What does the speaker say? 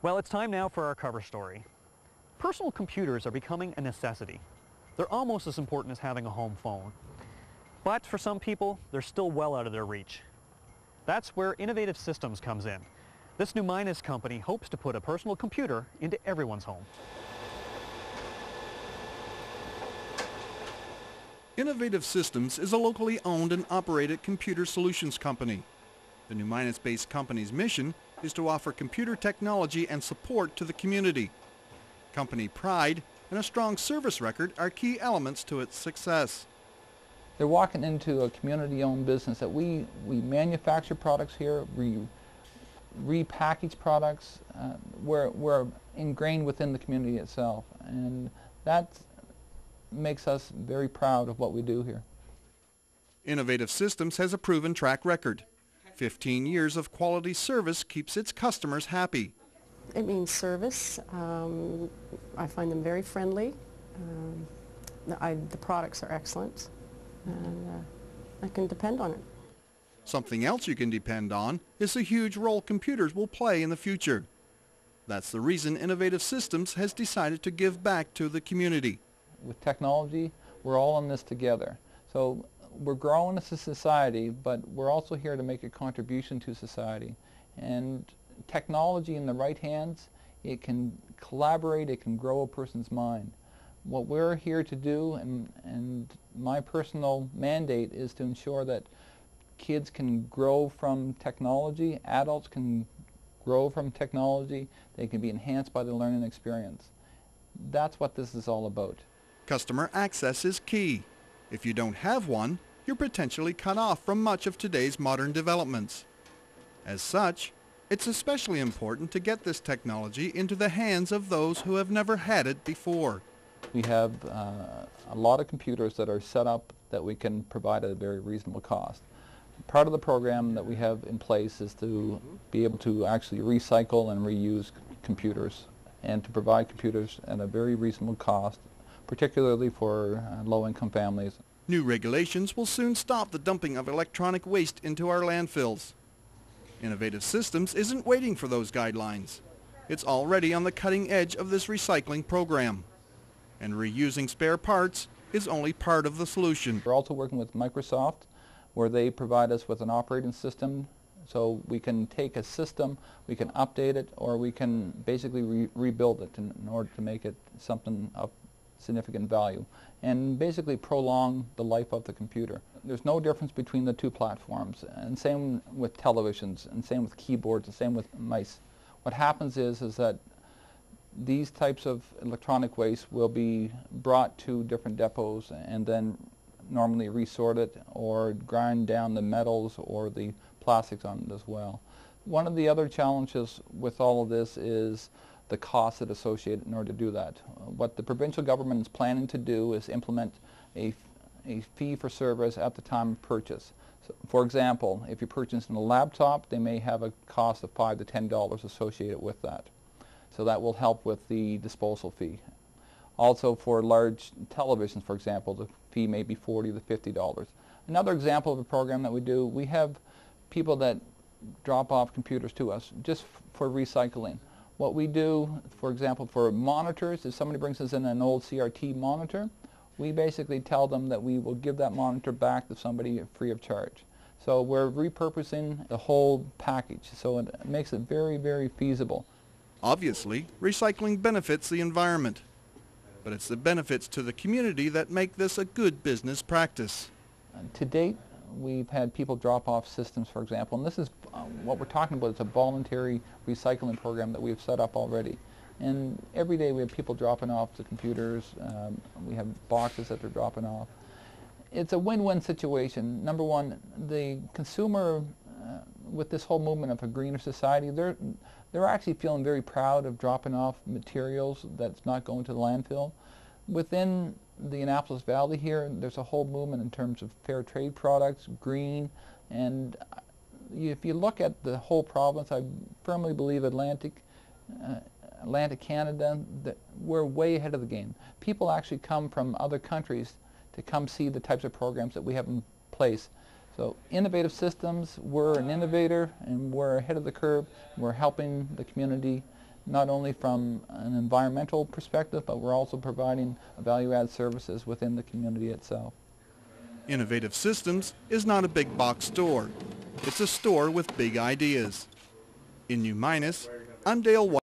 Well, it's time now for our cover story. Personal computers are becoming a necessity. They're almost as important as having a home phone. But for some people, they're still well out of their reach. That's where Innovative Systems comes in. This new Minas company hopes to put a personal computer into everyone's home. Innovative Systems is a locally owned and operated computer solutions company. The new Minas-based company's mission is to offer computer technology and support to the community. Company pride and a strong service record are key elements to its success. They're walking into a community-owned business that we manufacture products here, we repackage products, we're ingrained within the community itself, and that makes us very proud of what we do here. Innovative Systems has a proven track record. 15 years of quality service keeps its customers happy. It means service. I find them very friendly. The products are excellent, and I can depend on it. Something else you can depend on is the huge role computers will play in the future. That's the reason Innovative Systems has decided to give back to the community. With technology, we're all in this together. So we're growing as a society, but we're also here to make a contribution to society. And technology in the right hands, it can collaborate, it can grow a person's mind. What we're here to do, and my personal mandate, is to ensure that kids can grow from technology, adults can grow from technology, they can be enhanced by the learning experience. That's what this is all about. Customer access is key. If you don't have one, you're potentially cut off from much of today's modern developments. As such, it's especially important to get this technology into the hands of those who have never had it before. We have a lot of computers that are set up that we can provide at a very reasonable cost. Part of the program that we have in place is to be able to actually recycle and reuse computers, and to provide computers at a very reasonable cost, particularly for low-income families. New regulations will soon stop the dumping of electronic waste into our landfills. Innovative Systems isn't waiting for those guidelines. It's already on the cutting edge of this recycling program. And reusing spare parts is only part of the solution. We're also working with Microsoft, where they provide us with an operating system, so we can take a system, we can update it, or we can basically rebuild it in order to make it something of significant value, and basically prolong the life of the computer. There's no difference between the two platforms, and same with televisions, and same with keyboards, and same with mice. What happens is that these types of electronic waste will be brought to different depots and then normally resorted or grind down the metals or the plastics on it as well. One of the other challenges with all of this is the costs that associated in order to do that. What the provincial government is planning to do is implement a fee for service at the time of purchase. So, for example, if you're purchasing a laptop, they may have a cost of $5 to $10 associated with that. So that will help with the disposal fee. Also for large televisions, for example, the fee may be $40 to $50. Another example of a program that we do, we have people that drop off computers to us just for recycling. What we do, for example, for monitors, if somebody brings us in an old CRT monitor, we basically tell them that we will give that monitor back to somebody free of charge. So we're repurposing the whole package, so it makes it very, very feasible. Obviously, recycling benefits the environment, but it's the benefits to the community that make this a good business practice. To date, we've had people drop off systems, for example, and this is what we're talking about. It's a voluntary recycling program that we've set up already. And every day we have people dropping off the computers. We have boxes that they're dropping off. It's a win-win situation. Number one, the consumer, with this whole movement of a greener society, they're actually feeling very proud of dropping off materials that's not going to the landfill. Within the Annapolis Valley here, there's a whole movement in terms of fair trade products, green, and if you look at the whole province, I firmly believe Atlantic Canada, that we're way ahead of the game. People actually come from other countries to come see the types of programs that we have in place. So Innovative Systems, we're an innovator and we're ahead of the curve. We're helping the community not only from an environmental perspective, but we're also providing value-add services within the community itself. Innovative Systems is not a big box store. It's a store with big ideas. In New Minas, I'm Dale White.